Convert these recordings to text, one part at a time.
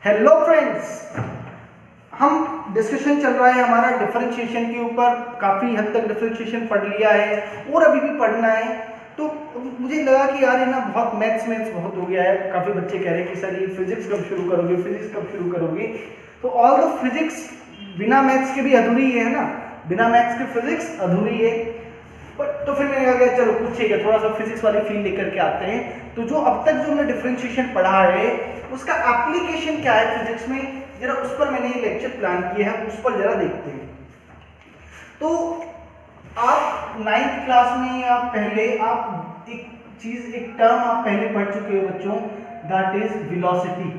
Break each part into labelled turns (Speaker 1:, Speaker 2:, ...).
Speaker 1: Hello friends, हम discussion चल रहा है हमारा डिफरेंशिएशन के ऊपर। काफ़ी हद तक डिफरेंशिएशन पढ़ लिया है और अभी भी पढ़ना है। तो मुझे लगा कि यार ये ना बहुत मैथ्स बहुत हो गया है। काफ़ी बच्चे कह रहे हैं कि सर ये फिजिक्स कब शुरू करोगे, फिजिक्स कब शुरू करोगे। तो ऑल द फिजिक्स बिना मैथ्स के भी अधूरी है ना, बिना मैथ्स के फिजिक्स अधूरी है। तो फिर मैंने कहा चलो कुछ ठीक है, थोड़ा सा फिजिक्स वाली फील लेकर के आते हैं। तो जो अब तक जो हमने डिफरेंशिएशन पढ़ा है उसका एप्लीकेशन क्या है फिजिक्स में, जरा उस पर मैंने ये लेक्चर प्लान किया है, उस पर जरा देखते हैं। तो आप 9th क्लास में या पहले आप एक टर्म आप पहले पढ़ चुके हो बच्चों, दैट इज वेलोसिटी।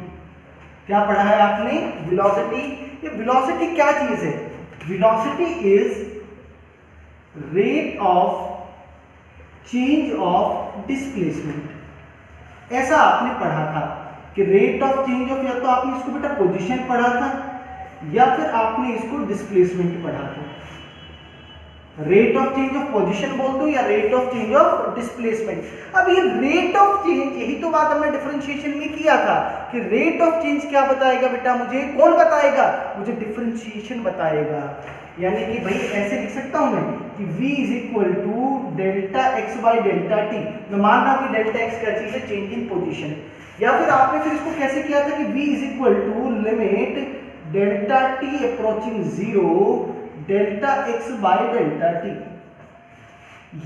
Speaker 1: क्या पढ़ा है आपने? वेलोसिटी। ये वेलोसिटी क्या चीज है? Velocity is rate of change of displacement. ऐसा आपने पढ़ा था कि रेट ऑफ चेंज ऑफ, या तो आपने इसको बेटा पोजीशन पढ़ा था या फिर आपने इसको डिस्प्लेसमेंट पढ़ा था। Rate of change of position बोल दो या rate of change of displacement. अब ये रेट ऑफ चेंज, यही तो बात हमने डिफरेंशिएशन में किया था कि रेट ऑफ चेंज क्या बताएगा बेटा मुझे? कौन बताएगा? मुझे डिफरेंशिएशन बताएगा। यानी कि भाई ऐसे लिख सकता हूं मैं कि v is equal to delta x by delta t. मैं मान रहा हूं कि डेल्टा एक्स क्या चीज है? Change in position. या फिर आपने फिर इसको कैसे किया था कि v is equal to limit delta t approaching zero delta x by delta t.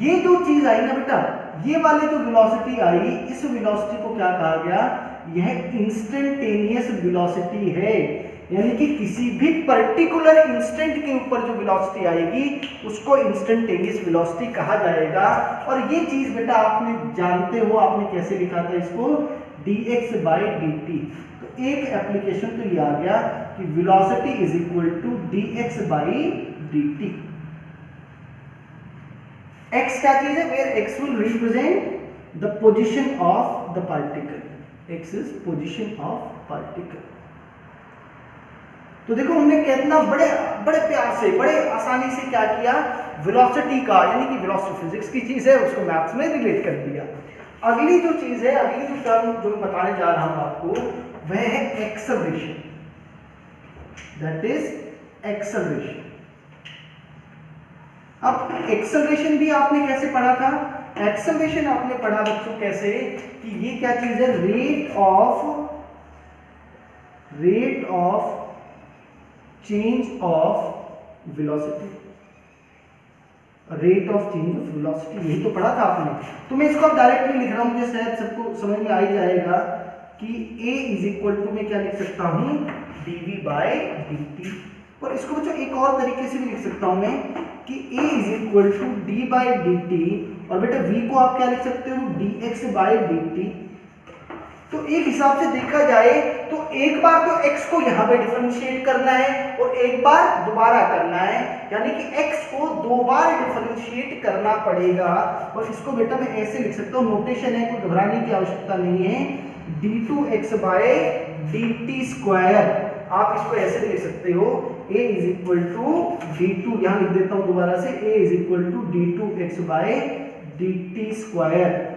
Speaker 1: ये जो चीज आई ना बेटा, ये वाली जो वेलोसिटी आई, इस वेलोसिटी को क्या कहा गया? यह इंस्टेंटेनियस वेलोसिटी है। यानी कि किसी भी पर्टिकुलर इंस्टेंट के ऊपर जो वेलोसिटी आएगी उसको इंस्टेंटेनियस वेलोसिटी कहा जाएगा। और ये चीज बेटा आपने जानते हो, आपने कैसे लिखा था इसको? dx by dt। तो एक एप्लीकेशन तो ये आ गया कि velocity is equal to dx by dt। x क्या चीज है? Where x will represent the position of the particle. x is position of particle. तो देखो हमने कितना बड़े बड़े प्यार से, बड़े आसानी से क्या किया? वेलोसिटी का, यानी कि वेलोसिटी फिजिक्स की चीज है, उसको मैथ्स में रिलेट कर दिया। अगली जो चीज है, अगली जो टर्म जो मैं बताने जा रहा हूं आपको, वह है एक्सेलरेशन। That is acceleration. अब एक्सेलरेशन भी आपने कैसे पढ़ा था? एक्सेलरेशन आपने पढ़ा बच्चों कैसे कि ये क्या चीज है? Rate of change of velocity. Rate of change of velocity, यही तो पढ़ा था आपने। तो मैं इसको अब डायरेक्टली लिख रहा हूं, मुझे शायद सबको समझ में आ ही जाएगा कि a इज इक्वल टू मैं क्या लिख सकता हूं? dv by dt। और इसको बच्चों एक और तरीके से भी लिख सकता हूं मैं कि a is equal to d by dt। और बेटा v को आप क्या लिख सकते हो? dx by dt। तो एक हिसाब से देखा जाए तो एक बार तो x को यहां पे डिफरेंशिएट करना है और एक बार दोबारा करना है, यानी कि x को दो बार डिफरेंशिएट करना पड़ेगा। और इसको बेटा मैं ऐसे लिख सकता हूं, नोटेशन है, कोई घबराने की आवश्यकता नहीं है। d2x बाय dt स्क्वायर, आप इसको ऐसे लिख सकते हो, a is equal to d2, यहां लिख देता हूं दोबारा से, a is equal to d2x by dt square.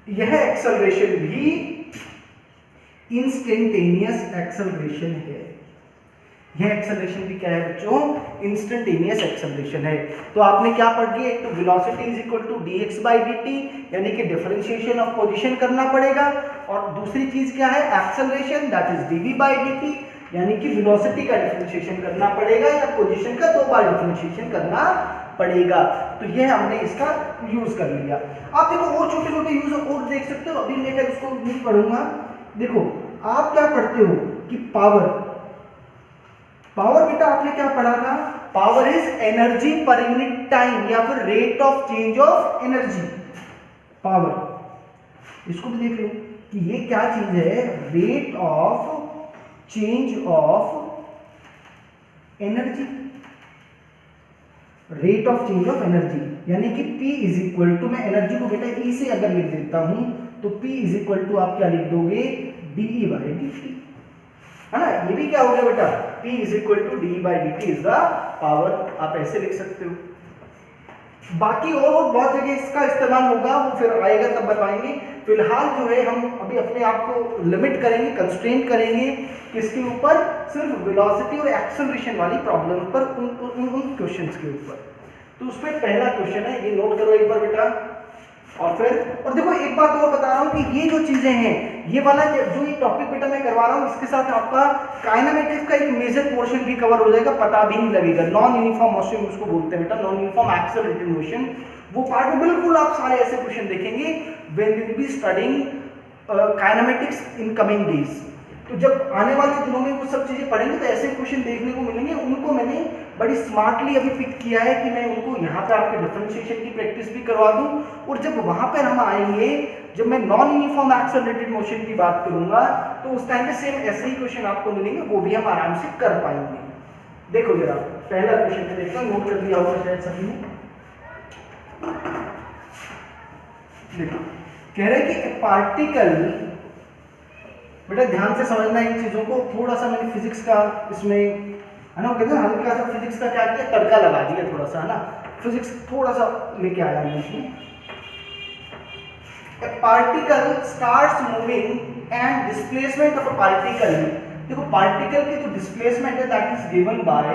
Speaker 1: यह एक्सेलरेशन भी इंस्टेंटेनियस एक्सेलरेशन है। यह एक्सेलरेशन भी क्या है बच्चों? इंस्टेंटेनियस एक्सेलरेशन है। तो आपने क्या पढ़ लिया? एक तो velocity is equal to dx by dt, यानी कि डिफरेंशिएशन ऑफ पोजीशन करना पड़ेगा। और दूसरी चीज क्या है? Acceleration, that is dv by dt, यानी कि वेलोसिटी का डिफरेंशिएशन करना पड़ेगा या पोजीशन का दो बार डिफरेंशिएशन करना पड़ेगा। तो यह हमने इसका यूज कर लिया। आप देखो और छोटे छोटे यूज और देख सकते हो, अभी मैं उसको नहीं पढ़ूंगा। देखो आप क्या पढ़ते हो कि पावर बेटा आपने क्या पढ़ा था? Power is energy per unit time या फिर rate of change of energy. Power, इसको भी देख लो कि ये क्या चीज है? Rate of change of energy. Rate of change of energy यानी कि P इज इक्वल टू, मैं एनर्जी को बेटा E से अगर लिख देता हूं तो P इज इक्वल टू आप क्या लिख दोगे? dE बाई dt, है ना? ये भी क्या हो गया बेटा? P is equal to dE by dt is the power. आप ऐसे लिख सकते हो। बाकी और बहुत जगह इसका इस्तेमाल होगा, वो फिर आएगा तब बताएंगे। फिलहाल जो है हम अभी अपने आप को लिमिट करेंगे, कंस्ट्रेंट करेंगे किसके ऊपर, सिर्फ वेलोसिटी और एक्सेलरेशन वाली प्रॉब्लम पर, उन क्वेश्चंस के ऊपर। तो उसमें पहला क्वेश्चन है, ये नोट करो एक बार बेटा। और देखो एक बात और बता रहा हूँ कि ये जो चीजें हैं, ये वाला जो ये टॉपिक बेटा मैं करवा रहा हूँ, इसके साथ आपका काइनेमेटिक्स का एक मेजर पोर्शन भी कवर हो जाएगा, पता भी नहीं लगेगा। नॉन यूनिफॉर्म मोशन उसको बोलते हैं बेटा, नॉन यूनिफॉर्म एक्सेलरेटेड मोशन। वो पार्ट में बिल्कुल आप सारे ऐसे क्वेश्चन देखेंगे when we will be studying kinematics in coming days. तो जब आने वाले दिनों में वो सब चीजें पढ़ेंगे तो ऐसे क्वेश्चन देखने को मिलेंगे। उनको मैंने बड़ी स्मार्टली अभी पिक किया है कि मैं उनको यहाँ पे आपके डिफरेंशिएशन की प्रैक्टिस भी करवा दूं, और जब वहां पर हम आएंगे, जब मैं नॉन यूनिफॉर्म एक्सेलरेटेड मोशन की बात करूंगा, तो उस टाइम पे सेम ऐसे ही क्वेश्चन आपको मिलेंगे, वो भी हम आराम से कर पाएंगे। देखो जरा पहला क्वेश्चन में देखता हूँ, नोट कर दिया होगा शायद सभी ने। देखो कह रहे कि पार्टिकल, बेटा ध्यान से समझना इन चीजों को, थोड़ा सा मैंने फिजिक्स का इसमें है ना, कहते हैं हल्का सा फिजिक्स का क्या किया, तड़का लगा दिया थोड़ा सा, है ना, फिजिक्स थोड़ा सा लेके आया मैं इसमें। A particle starts moving and displacement of a particle, देखो पार्टिकल की जो डिस्प्लेसमेंट है that is given bye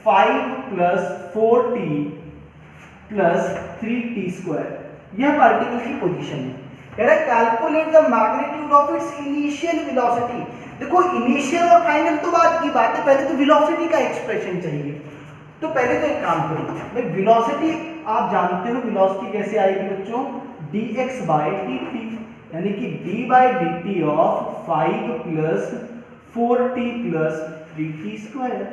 Speaker 1: 5 + 4t + 3t²। यह पार्टिकल की पोजीशन है। Calculate the magnitude of its initial velocity. देखो इनिशियल और फाइनल तो बाद की बात है, पहले तो वेलोसिटी का एक्सप्रेशन चाहिए। तो पहले तो एक काम करो भाई, वेलोसिटी आप जानते हो वेलोसिटी कैसे आएगी बच्चों, dx/dt, यानी कि d/dt ऑफ 5 + 4t + 3t²।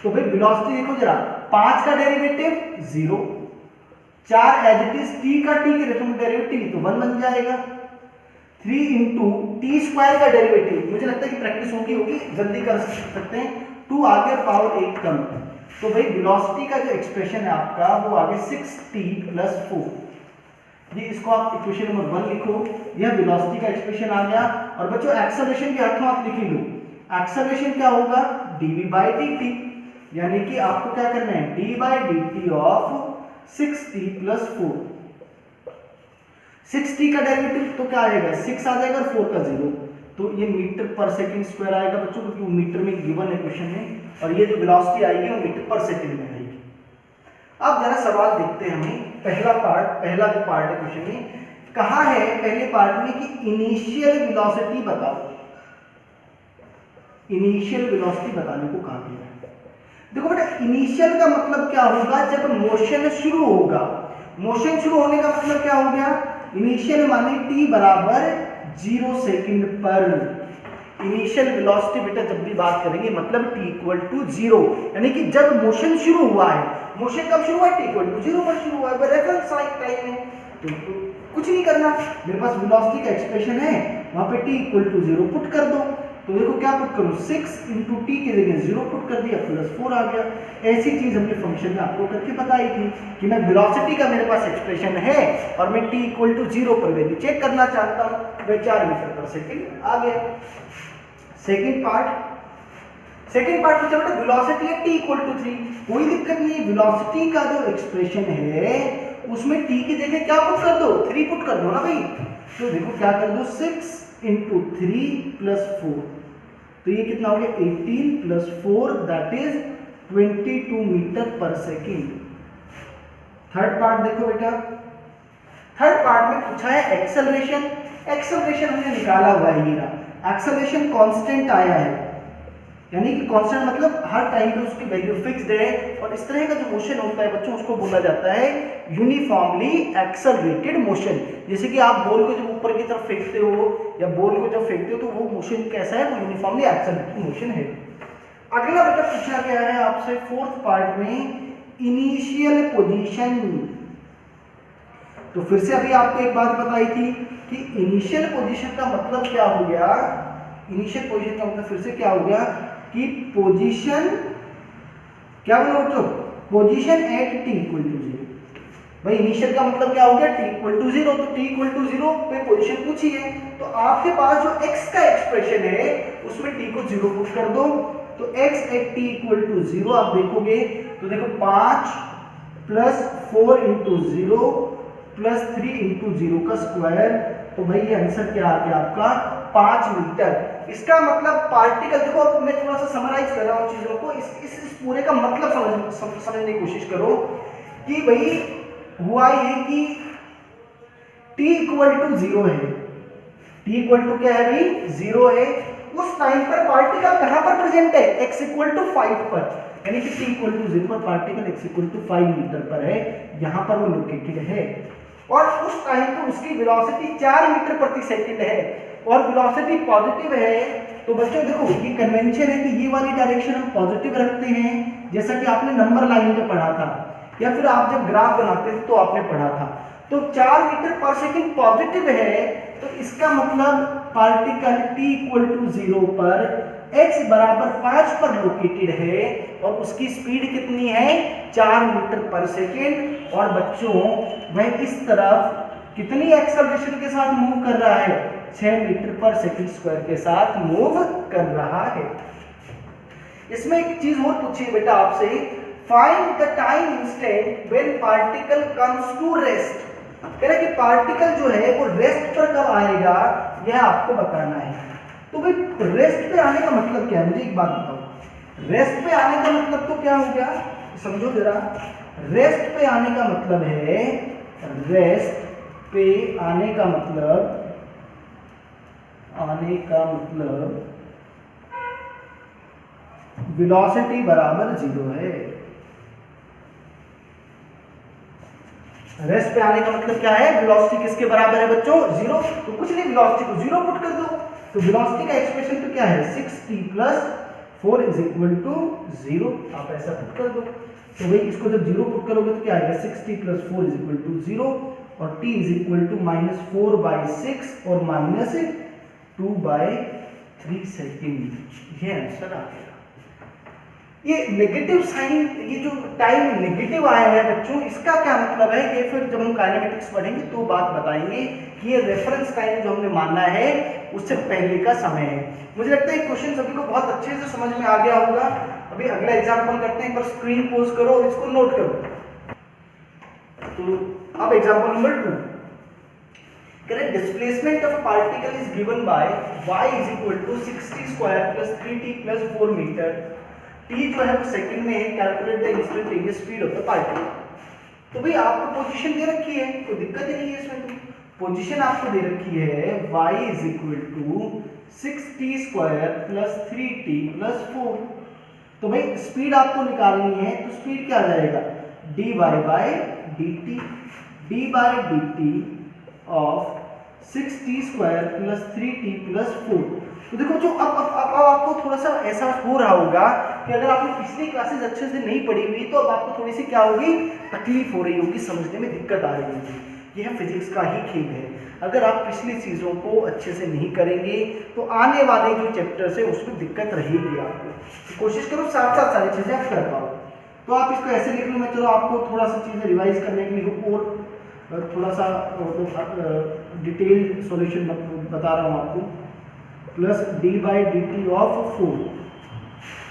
Speaker 1: तो भाई वेलोसिटी देखो जरा, 5 का derivative 0, 4 as it is, t का t के रेशो में डेरिवेटिव तो 1 बन जाएगा, 3 × t² का डेरिवेटिव, मुझे लगता है कि प्रैक्टिस होगी जल्दी कर सकते हैं, 2 आगे और पावर 1 कम। तो भाई वेलोसिटी का जो एक्सप्रेशन है आपका वो आगे 6t + 4, ये इसको आप इक्वेशन नंबर 1 लिखो, यह वेलोसिटी का एक्सप्रेशन आ गया। और बच्चों एक्सेलरेशन के हाथों हाथ लिख लो, एक्सेलरेशन क्या होगा, dv/dt, यानी कि आपको क्या करना है, d/dt ऑफ 6t + 4। 6t का डेरिवेटिव तो क्या आएगा, 6 आ जाएगा और 4 का 0, तो ये मीटर/सेकंड² आएगा बच्चों, क्योंकि वो मीटर में गिवन है क्वेश्चन में, और ये जो वेलोसिटी आएगी वो मीटर/सेकंड में आएगी। अब जरा सवाल देखते हैं हमें, पहला जो पार्ट है क्वेश्चन में, कहा है पहले पार्ट में कि इनिशियल वेलोसिटी बताओ, इनिशियल वेलोसिटी बताने को कहा गया है। देखो बेटा इनिशियल का मतलब क्या होगा, जब मोशन शुरू होगा। मोशन शुरू होने का मतलब क्या हो गया, इनिशियल माने t = 0 सेकंड पर। इनिशियल वेलोसिटी बेटा जब भी बात करेंगे मतलब t = 0, यानी कि जब मोशन शुरू हुआ है। मोशन कब शुरू हुआ है, t = 0 पर शुरू हुआ है, रेफरेंस टाइम है, तो कुछ नहीं करना, मेरे पास वेलोसिटी का एक्सप्रेशन है, वहां पे t = 0 पुट कर दो। तो देखो क्या पुट करूं, 6 × t की जगह 0 पुट कर दिया, +4 आ गया। ऐसी चीज हमने फंक्शन में आपको करके बताई थी कि मैं वेलोसिटी का मेरे पास एक्सप्रेशन है और मैं t = 0 पर वैल्यू चेक करना चाहता हूं, वह 4 मीटर/सेकंड आ गया। सेकंड पार्ट में बेटा वेलोसिटी है t = 3, कोई दिक्कत नहीं, वेलोसिटी का जो एक्सप्रेशन है उसमें t की जगह क्या पुट कर दो, 3 पुट कर दो ना भाई। तो देखो क्या कर दो, 6 × 3 + 4, तो ये कितना हो गया, 18 + 4 that is 22 metre per second. Third part देखो बेटा, थर्ड पार्ट में पूछा है एक्सेलरेशन। एक्सेलरेशन हमने निकाला हुआ है, ये एक्सेलरेशन कांस्टेंट आया है, यानी कि कांस्टेंट मतलब हर टाइम पे उसकी वैल्यू फिक्स्ड है, और इस तरह का जो मोशन होता है बच्चों उसको बोला जाता है यूनिफॉर्मली एक्सेलरेटेड मोशन। जैसे कि आप बॉल को जब ऊपर की तरफ फेंकते हो या बॉल को जब फेंकते हो तो वो मोशन कैसा है, वो यूनिफॉर्मली एक्सेलरेटेड मोशन है। अगला बेटा पूछा गया है आपसे फोर्थ पार्ट में इनिशियल पोजीशन। तो फिर से अभी आपको एक बात बताई थी कि इनिशियल पोजीशन का मतलब क्या हो गया, इनिशियल पोजीशन का मतलब फिर से क्या हो गया कि पोजीशन क्या बोलो बच्चों, पोजीशन एट t = 0। भाई इनिशियल का मतलब क्या हो गया, t = 0, तो t = 0 पे पोजीशन पूछी है, तो आपके पास जो x का एक्सप्रेशन है उसमें t को 0 पुट कर दो, तो x at t = 0 आप देखोगे तो देखो 5 प्लस 4 इंटू 0 प्लस 3 इंटू 0 का स्क्वायर। तो भाई ये आंसर क्या आ गया आपका 5 मीटर। इसका मतलब पार्टिकल, देखो अब मैं थोड़ा सा समराइज कर रहा हूँ चीजों को, इस पूरे का मतलब समझने की कोशिश करो कि भाई हुआ ये कि t इक्वल टू 0 है, t इक्वल टू क्या है भाई 0 है, उस टाइम पर पार्टिकल कहां पर प्रेजेंट है, x इक्वल टू 5 पर, यानी कि t इक्वल टू 0 पर particle x equal to 5 metre पर है, यहां पर वो लोकेटेड है। और उस टाइम पर उसकी वेलोसिटी 4 मीटर प्रति सेकंड है और वेलोसिटी पॉजिटिव है। तो बच्चों देखो ये कन्वेंशन है कि ये वाली डायरेक्शन हम पॉजिटिव रखते हैं, जैसा कि आपने नंबर लाइन पे पढ़ा था या फिर आप जब ग्राफ बनाते थे तो आपने पढ़ा था। तो 4 मीटर पर सेकंड पॉजिटिव है, तो इसका मतलब पार्टिकल t इक्वल टू 0 पर x बराबर 5 पर लोकेटेड है और उसकी स्पीड कितनी है 4 मीटर पर सेकेंड। और बच्चों वह इस तरफ कितनी एक्सेलरेशन के साथ मूव कर रहा है 6 मीटर पर सेकेंड स्क्वायर के साथ मूव कर रहा है। इसमें एक चीज और पूछिए बेटा आपसे, find the time instant when particle comes to rest. कह रहा कि पार्टिकल जो है वो रेस्ट पर कब आएगा यह आपको बताना है। तो भाई रेस्ट पे आने का मतलब क्या है, मुझे एक बात बताओ, रेस्ट पे आने का मतलब तो क्या हो गया, समझो जरा। रेस्ट पे आने का मतलब है, रेस्ट पे आने का मतलब वेलोसिटी बराबर 0 है। रेस्ट पे आने का मतलब क्या है, वेलोसिटी किसके बराबर है बच्चों 0। तो कुछ नहीं, वेलोसिटी को 0 पुट कर दो। तो वेलोसिटी का एक्सप्रेशन तो क्या है 6t plus 4 is equal to 0, आप ऐसा पुट कर दो। तो भाई इसको जब 0 पुट करोगे तो क्या आएगा 6t plus 4 is equal to 0 और t इज इक्वल टू -4/6 और -2/3 सेकेंड। ये आंसर आ गया। ये नेगेटिव साइन, ये जो टाइम नेगेटिव आया है बच्चों, इसका क्या मतलब है, ये फिर जब हम काइनेमेटिक्स पढ़ेंगे तो बात बताएंगे कि ये रेफरेंस टाइम जो हमने मानना है उससे पहले का समय है। मुझे लगता है क्वेश्चन सभी को बहुत अच्छे से समझ में आ गया होगा। अभी अगला एग्जांपल करते हैं, एक बार स्क्रीन पोज करो और इसको नोट करो। तो अब example number 2, correct displacement of particle is given by y is equal to 60 square plus 3t plus 4 metre. t जो है वो सेकंड में है, calculate the instantaneous speed of the particle. तो भाई आपको पोजीशन दे रखी है, कोई दिक्कत ही नहीं है इसमें। तो पोजीशन आपको दे रखी है y is equal to 6t square plus 3t plus 4। तो भाई स्पीड आपको निकालनी है, तो स्पीड क्या आ जाएगा dy by dt, d by dt of 6t square plus 3t plus 4। तो देखो जो अब आपको थोड़ा सा एहसास हो रहा होगा कि अगर आपने पिछली क्लासेस अच्छे से नहीं पढ़ी हुई तो अब आपको थोड़ी सी क्या होगी, तकलीफ हो रही होगी, समझने में दिक्कत आ रही होगी। यह फिजिक्स का ही खेल है। अगर आप पिछली चीज़ों को अच्छे से नहीं करेंगे तो आने वाले जो चैप्टर्स है उसमें दिक्कत रहेगी आपको। तो कोशिश करो साथ साथ सारी चीज़ें आप कर पाओ। तो आप इसको ऐसे लिख लो, मैं चलो आपको थोड़ा सा चीज़ें रिवाइज करने के लिए और थोड़ा सा डिटेल सॉल्यूशन बता रहा हूँ आपको। Plus D by D T of 4।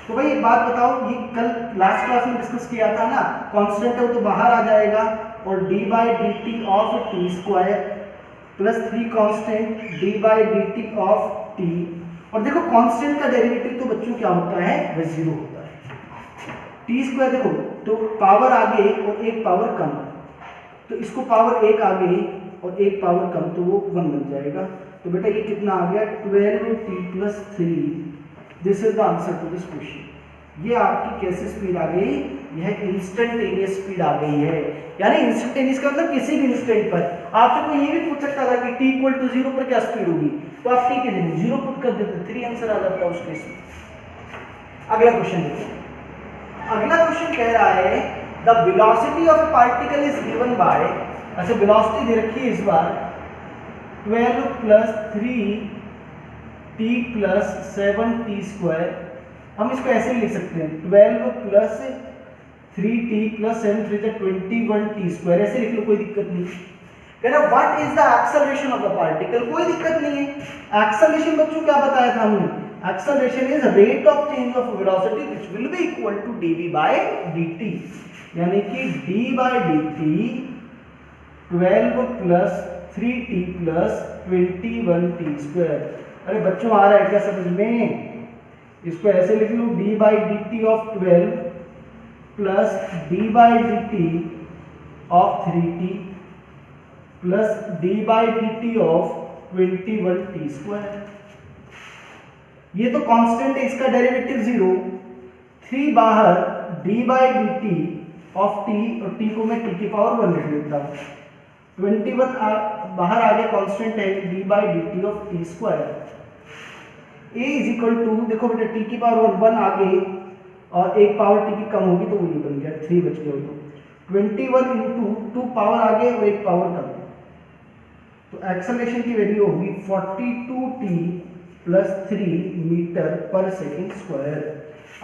Speaker 1: तो भाई एक बात बताओ, ये कल लास्ट क्लास में डिस्कस किया था ना, कांस्टेंट है वो तो बाहर आ जाएगा और D by D T of T square plus 3 constant D by D T of T. और देखो कांस्टेंट का डेरिवेटिव तो बच्चों क्या होता है, वह 0 होता है। टी स्क्वायर देखो तो पावर आगे और एक पावर कम, तो इसको पावर 1 आगे और एक पावर कम तो वो 1 बन जाएगा। तो बेटा ये कितना आ गया 12t plus 3। This is the answer to this question. ये आपकी कैसी स्पीड आ गई, यह इंस्टेंटेनियस स्पीड आ गई है। यानी इंस्टेंटेनियस का मतलब किसी भी इंस्टेंट पर। आपसे कोई ये भी पूछ सकता था कि t इक्वल टू 0 पर क्या स्पीड होगी, तो आप t के जगह 0 पुट कर देते, 3 आंसर आ जाता उस केस में। अगला क्वेश्चन देखो। अगला क्वेश्चन कह रहा है the velocity of particle is given bye, अच्छा वेलोसिटी दे रखी है इस बार 12 plus 3t plus 7t square. हम इसको ऐसे लिख सकते हैं 12 plus 3t plus 7 3 21t square, ऐसे लिख लो, कोई दिक्कत नहीं। कह रहा what is the acceleration of the particle, कोई दिक्कत नहीं है। एक्सेलरेशन बच्चों क्या बताया था हमने, acceleration is rate of change of velocity which will be equal to dv by dt। यानी कि d by D T 12 plus 3t plus 21t square. अरे बच्चों आ रहा है क्या समझ में? इसको ऐसे लिख लो, d by D T of 12 plus d by D T of 3t plus d by D T of 21t square. ये तो कांस्टेंट है, इसका डेरिवेटिव 0। 3 बाहर d by D T of t, और t को मैं t की पावर 1 लिख देता हूँ। 21 बाहर आ गया, कांस्टेंट है d by D T of t square. a is equal to, देखो बेटा t की पावर 1 आगे और एक पावर t की कम होगी तो वो ये बन गया 3 बच गया। तो 21 इंटू 2 पावर आगे और एक पावर कम, तो एक्सेलरेशन की वैल्यू होगी 42t प्लस 3 मीटर पर सेकेंड स्क्वायर।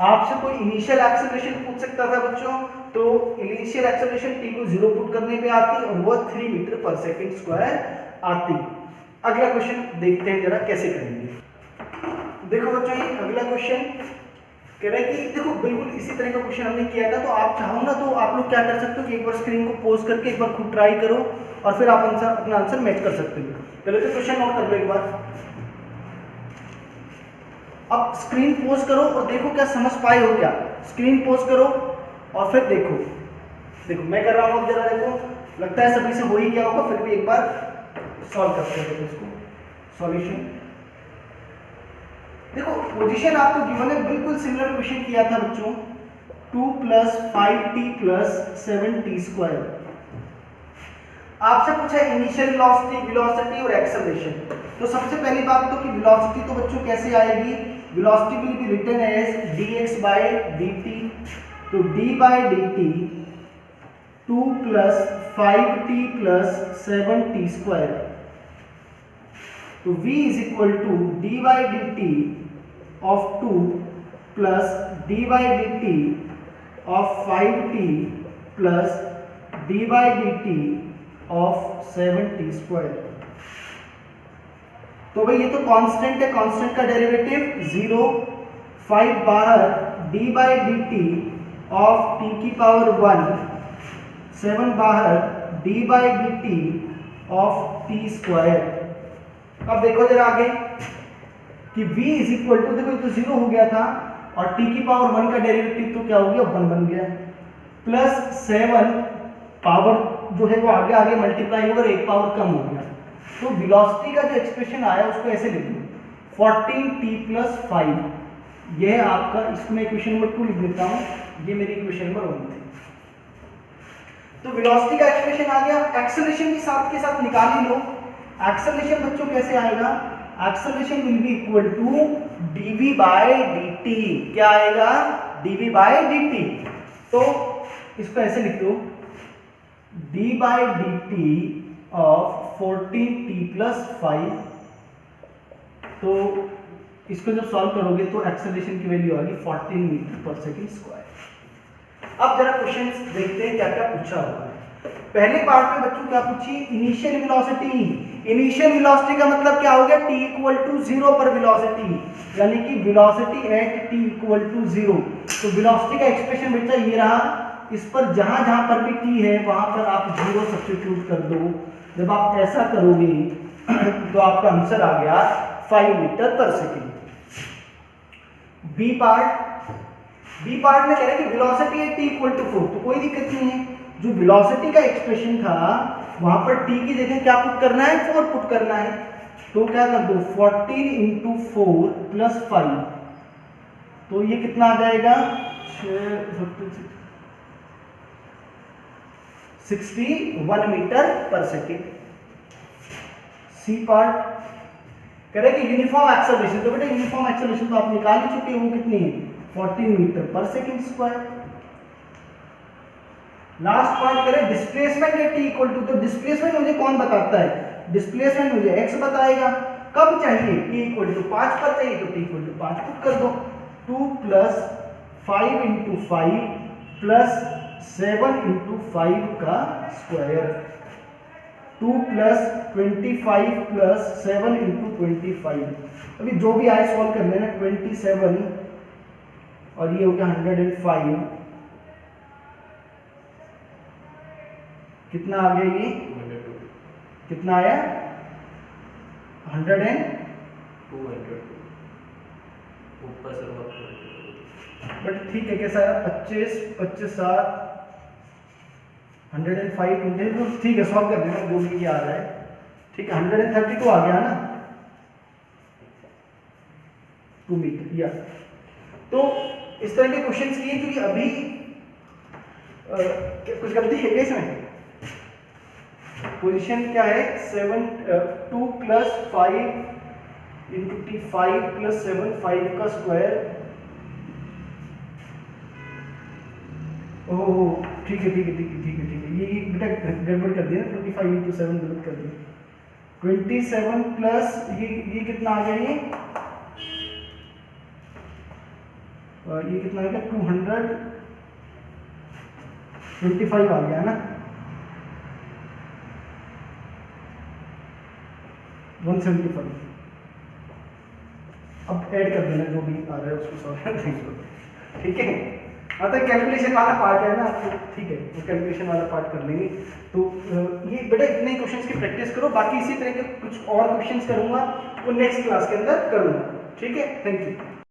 Speaker 1: आपसे कोई इनिशियल एक्सेलरेशन पूछ सकता था बच्चों, तो इनिशियल एक्सेलरेशन t को 0 पुट करने पे आती और वो 3 मीटर पर सेकेंड स्क्वायर आती। अगला क्वेश्चन देखते हैं जरा कैसे करेंगे। देखो बच्चों ये अगला क्वेश्चन कह रहा है कि देखो बिल्कुल इसी तरह का क्वेश्चन हमने किया था, तो आप चाहो ना तो आप लोग क्या कर सकते हो कि एक बार स्क्रीन को पॉज करके एक बार खुद ट्राई करो और फिर आप अपना आंसर मैच कर सकते हो। पहले तो क्वेश्चन नोट कर लो एक बार। अब स्क्रीन पॉज करो और देखो क्या समझ पाए हो क्या। स्क्रीन पॉज करो और फिर देखो मैं कर रहा हूँ, जरा देखो, लगता है सभी से हो ही गया होगा, फिर भी एक बार सॉल्व करते हैं इसको। सॉल्यूशन देखो, पोजीशन आपको गिवन है, बिल्कुल सिमिलर क्वेश्चन किया था बच्चों। 2 plus 5t plus 7t square. आपसे पूछा इनिशियल वेलोसिटी और एक्सेलरेशन। तो सबसे पहली बात तो कि वेलोसिटी तो बच्चों कैसे आएगी, velocity will be written as dx by dt। तो d by dt 2 plus 5t plus 7t square. तो v is equal to d by dt of 2 plus d by dt of 5t plus d by dt of 7t square. तो भाई ये तो constant है, constant का derivative 0। 5 बाहर d by dt of t की power 1, 7 बाहर d by dt of t square. अब देखो जरा आगे कि v इज इक्वल टू, देखो ये तो 0 हो गया था और t की पावर 1 का डेरिवेटिव तो क्या हो गया, 1 बन गया, प्लस 7 पावर जो है वो आगे आगे मल्टीप्लाई होकर एक पावर कम हो गया। तो वेलोसिटी का जो एक्सप्रेशन आया उसको ऐसे लिख लो 14t प्लस 5। ये है आपका, इसको मैं इक्वेशन नंबर 2 लिख देता हूँ, ये मेरी इक्वेशन नंबर 1 थी। तो वेलोसिटी का एक्सप्रेशन आ गया। एक्सेलरेशन भी साथ के साथ निकाल ही लो। एक्सेलरेशन बच्चों कैसे आएगा, acceleration will be equal to dv by dt। क्या आएगा, dv बाय dt। तो इसको ऐसे लिख लो d by dt of 14t plus 5। तो इसको जब सॉल्व करोगे तो एक्सेलरेशन की वैल्यू आएगी 14 मीटर पर सेकेंड स्क्वायर। अब जरा क्वेश्चंस देखते हैं क्या क्या पूछा हुआ है। पहले पार्ट में बच्चों क्या पूछी, इनिशियल वेलोसिटी। इनिशियल वेलोसिटी का मतलब क्या हो गया, t इक्वल टू 0 पर वेलोसिटी, यानी कि velocity at t equal to 0। तो वेलोसिटी का एक्सप्रेशन बेटा ये रहा, इस पर जहां जहां पर भी t है वहां पर आप 0 सब्स्टिट्यूट कर दो। जब आप ऐसा करोगे तो आपका आंसर आ गया 5 मीटर पर सेकेंड। बी पार्ट में कह रहे हैं कि वेलोसिटी है t इक्वल टू 4, तो कोई दिक्कत नहीं है। जो वेलोसिटी का एक्सप्रेशन था वहां पर t की जगह क्या पुट करना है, 4 पुट करना है। तो क्या कर दो 14 इंटू 4 प्लस 5, तो ये कितना आ जाएगा 61 मीटर पर सेकेंड। सी पार्ट कह रहे कि यूनिफॉर्म एक्सेलरेशन, तो बेटा यूनिफॉर्म एक्सेलरेशन तो आप निकाल ही चुके हो, कितनी है 14 मीटर पर सेकेंड स्क्वायर। लास्ट पार्ट करें displacement at T equal to, तो डिस्प्लेसमेंट मुझे कौन बताता है, डिस्प्लेसमेंट मुझे x बताएगा। कब चाहिए, t इक्वल टू 5 पर चाहिए, तो t इक्वल टू 5 पुट कर दो। 2 प्लस 5 इंटू 5 प्लस 7 इंटू 5 का स्क्वायर। 2 plus 25 plus 7 into 25। अभी जो भी आए सॉल्व कर लेना, 27 और ये हो गया 105 कितना आ गया ये, कितना आया 100 एंड
Speaker 2: 200 ऊपर से
Speaker 1: बट ठीक है कैसा है 25 25 7 105 तो ठीक है सॉल्व कर देना जो भी आ रहा है। ठीक है 132 आ गया ना 2 मीटर या। तो इस तरह के क्वेश्चंस किए क्योंकि अभी कुछ गलती है क्या इसमें। पोजीशन क्या है 2 + 5 × T5 + 7 5 का स्क्वायर। ओह ठीक है ठीक है ठीक है ठीक है ठीक है ये बेटा गड़बड़ कर दिया 25 × 7 गलत कर दिया। 27 प्लस ये कितना आ गया ये कितना आ गया 225 आ गया ना 175। अब ऐड कर देना जो भी आ रहा है उसको सॉल्व कर देंगे। ठीक है मतलब कैलकुलेशन वाला पार्ट है ना तो ठीक है वो कैलकुलेशन वाला पार्ट कर लेंगे। तो ये बेटा इतने क्वेश्चंस की प्रैक्टिस करो बाकी इसी तरह के कुछ और क्वेश्चंस करूंगा वो नेक्स्ट क्लास के अंदर करूंगा। ठीक है थैंक यू।